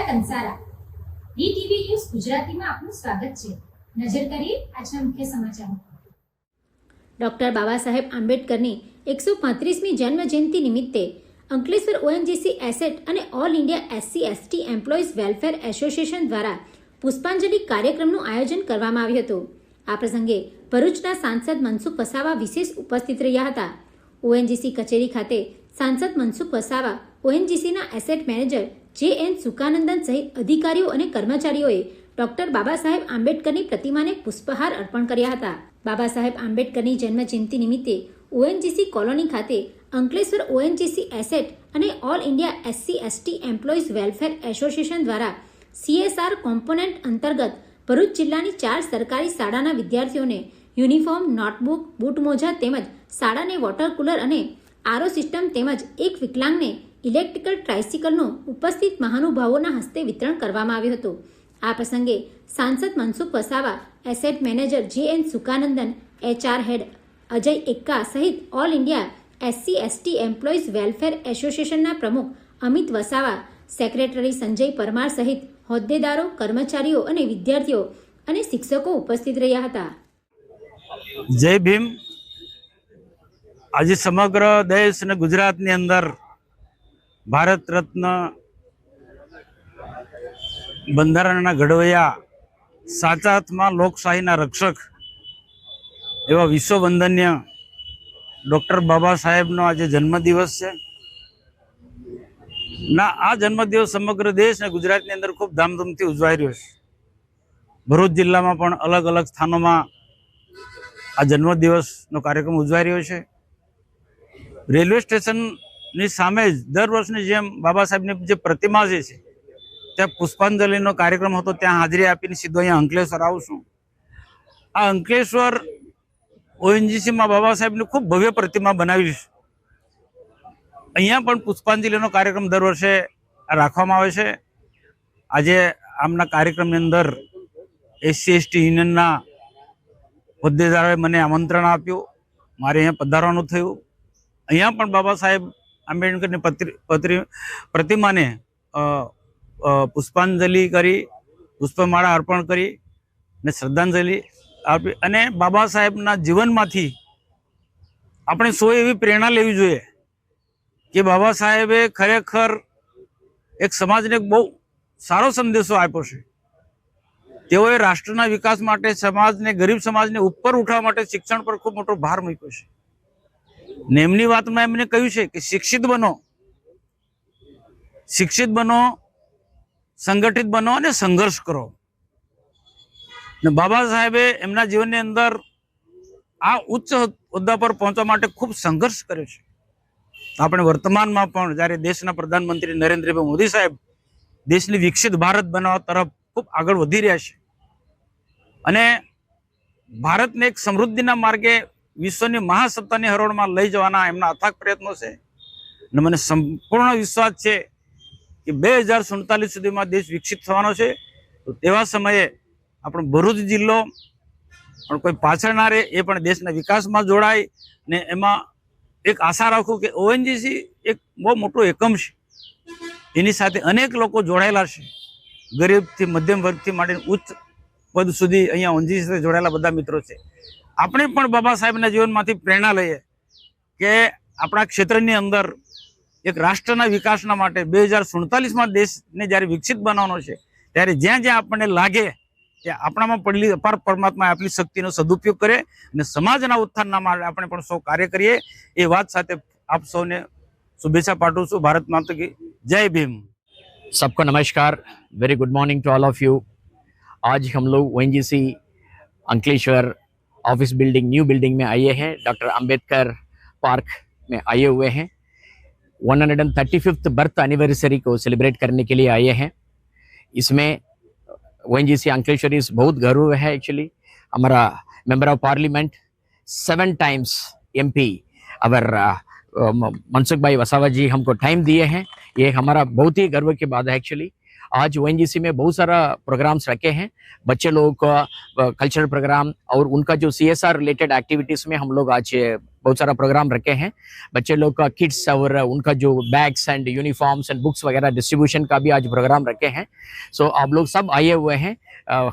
Kansara DTV news ગુજરાતીમાં આપનું સ્વાગત છે। નજર કરીએ આજના મુખ્ય સમાચારો। ડોક્ટર બાબા સાહેબ આંબેડકરની 135મી જન્મ જયંતિ નિમિત્તે અંકલેશ્વર ઓએનજીસી એસેટ અને all India SC/ST employees welfare association દ્વારા પુષ્પાંજલિ કાર્યક્રમનું આયોજન કરવામાં આવ્યું હતું। આ પ્રસંગે ભરૂચના સાંસદ મનસુખ વસાવા વિશેષ ઉપસ્થિત રહ્યા હતા। ઓએનજીસી કચેરી ખાતે સાંસદ મનસુખ વસાવા, ઓએનજીસીના એસેટ મેનેજર JN સુકાનંદન સહિત અધિકારીઓ અને કર્મચારીઓએ ડોક્ટર બાબા સાહેબ આંબેડકરની પ્રતિમાને પુષ્પહાર અર્પણ કર્યા હતા। બાબા સાહેબ આંબેડકરની જન્મજયંતિ નિમિત્તે ઓએનજીસી કોલોની ખાતે અંકલેશ્વર ઓએનજીસી એસેટ અને all India SC/ST employees welfare association દ્વારા CSR કોમ્પોનન્ટ અંતર્ગત ભરૂચ જિલ્લાની 4 સરકારી શાળાના વિદ્યાર્થીઓને યુનિફોર્મ, નોટબુક, બૂટ મોજા તેમજ શાળાને વોટર કુલર અને આરઓ સિસ્ટમ તેમજ એક વિકલાંગને ઇલેક્ટ્રિકલ ટ્રાઇસિકલનું ઉપસ્થિત મહાનુભાવોના હસ્તે વિતરણ કરવામાં આવ્યું હતું। આ પ્રસંગે સાંસદ Mansukh Vasava, asset manager JN સુકાનંદન, HR હેડ અજય એક્કા સહિત all India SC/ST employees welfare એસોસિએશનના પ્રમુખ અમિત વસાવા, સેક્રેટરી સંજય પરમાર સહિત હોદ્દેદારો, કર્મચારીઓ અને વિદ્યાર્થીઓ અને શિક્ષકો ઉપસ્થિત રહ્યા હતા। જય ભીમ। આજે સમગ્ર દેશ અને ગુજરાતની અંદર ભારત રત્ન બંધારણના ઘડવૈયા, સાચા અર્થમાં લોકશાહીના રક્ષક એવા વિશ્વ વંદન્ય ડૉક્ટર બાબા સાહેબનો આજે જન્મદિવસ છે। આ જન્મદિવસ સમગ્ર દેશ અને ગુજરાતની અંદર ખૂબ ધામધૂમથી ઉજવાઈ રહ્યો છે। ભરૂચ જિલ્લામાં પણ અલગ અલગ સ્થાનોમાં આ જન્મદિવસનો કાર્યક્રમ ઉજવાઈ રહ્યો છે। રેલવે સ્ટેશનની સામે જ દર વર્ષની જેમ બાબા સાહેબની જે પ્રતિમા છે ત્યાં પુષ્પાંજલિનો કાર્યક્રમ હતો, ત્યાં હાજરી આપીને સીધો અહીંયા અંકલેશ્વર આવું છું। આ અંકલેશ્વર ઓએનજીસીમાં બાબા સાહેબની ખૂબ ભવ્ય પ્રતિમા બનાવી છે। અહીંયા પણ પુષ્પાંજલિનો કાર્યક્રમ દર વર્ષે રાખવામાં આવે છે। આજે આમના કાર્યક્રમની અંદર SC/ST યુનિયનના હોદ્દેદારોએ મને આમંત્રણ આપ્યું, મારે અહીંયા પધારવાનું થયું। અહીંયા પણ બાબા સાહેબ આંબેડકરની પ્રતિમાને પુષ્પાંજલિ કરી, પુષ્પમાળા અર્પણ કરી અને શ્રદ્ધાંજલિ આપી। અને બાબા સાહેબના જીવનમાંથી આપણે સૌ એવી પ્રેરણા લેવી જોઈએ કે બાબા સાહેબે ખરેખર એક સમાજને બહુ સારો સંદેશો આપ્યો છે। તેઓએ રાષ્ટ્રના વિકાસ માટે, સમાજને, ગરીબ સમાજને ઉપર ઉઠાવવા માટે શિક્ષણ પર ખૂબ મોટો ભાર મૂક્યો છે। ને એમની વાતમાં એમને કહ્યું છે કે શિક્ષિત બનો, સંગઠિત બનો અને સંઘર્ષ કરો। ને બાબા સાહેબે એમના જીવનની અંદર આ ઉચ્ચ હોદ્દા પર પહોંચવા માટે ખૂબ સંઘર્ષ કર્યો છે। આપણે વર્તમાનમાં પણ જ્યારે દેશના પ્રધાનમંત્રી નરેન્દ્રભાઈ મોદી સાહેબ દેશની વિકસિત ભારત બનાવવા તરફ ખૂબ આગળ વધી રહ્યા છે અને ભારતને એક સમૃદ્ધિના માર્ગે, વિશ્વની મહાસત્તાની હરોળમાં લઈ જવાના એમના અથાગ પ્રયત્નો છે। અને મને સંપૂર્ણ વિશ્વાસ છે કે 2047 સુધીમાં દેશ વિકસિત થવાનો છે। તો તેવા સમયે આપણો ભરૂચ જિલ્લો પણ કોઈ પાછળ ના રહે, એ પણ દેશના વિકાસમાં જોડાય। ને એમાં એક આશા રાખું કે ઓએનજીસી એક બહુ મોટો એકમ છે, એની સાથે અનેક લોકો જોડાયેલા છે, ગરીબથી મધ્યમ વર્ગથી માંડીને ઉચ્ચ પદ સુધી અહીંયા ઓએનજીસી સાથે જોડાયેલા બધા મિત્રો છે। આપણે પણ બાબા સાહેબના જીવનમાંથી પ્રેરણા લઈએ કે આપણા ક્ષેત્રની અંદર એક રાષ્ટ્રના વિકાસના માટે 2047માં દેશને જ્યારે વિકસિત બનાવવાનો છે, ત્યારે જ્યાં જ્યાં આપણને લાગે કે આપણામાં પડેલી અપાર પરમાત્માએ આપણી શક્તિનો સદુપયોગ કરે અને સમાજના ઉત્થાનના માટે આપણે પણ સૌ કાર્ય કરીએ। એ વાત સાથે આપ સૌને શુભેચ્છા પાઠવું છું। ભારત માતા કી जय भीम। सबको नमस्कार, very good morning to all of you. आज हम लोग ONGC Ankleshwar office building, new building में आए हैं। डॉक्टर अंबेडकर पार्क में आए हुए हैं। 135th बर्थ एनिवर्सरी को सेलिब्रेट करने के लिए आए हैं। इसमें ओएनजीसी अंकलेश्वर इस बहुत गर्व है। एक्चुअली हमारा member of parliament, 7 times MP अवर मनसुख भाई वसावा जी हमको टाइम दिए हैं। ये हमारा बहुत ही गर्व की बात है। एक्चुअली आज ओएनजीसी में बहुत सारा प्रोग्राम्स रखे हैं, बच्चे लोगों का कल्चरल प्रोग्राम और उनका जो CSR रिलेटेड एक्टिविटीज़ में हम लोग आज बहुत सारा प्रोग्राम रखे हैं। बच्चे लोग का किट्स और उनका जो bags and uniforms and books वगैरह डिस्ट्रीब्यूशन का भी आज प्रोग्राम रखे हैं। सो आप लोग सब आए हुए हैं,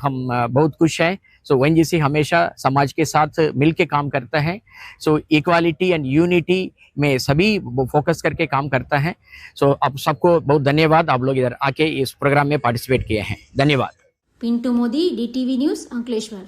हम बहुत खुश हैं। सो ONGC हमेशा समाज के साथ मिल के काम करता है। सो इक्वालिटी एंड यूनिटी में सभी फोकस करके काम करता है। सो आप सबको बहुत धन्यवाद, आप लोग इधर आके इस प्रोग्राम में पार्टिसिपेट किए हैं। धन्यवाद। Pintu Modi, DTV news, Ankleshwar.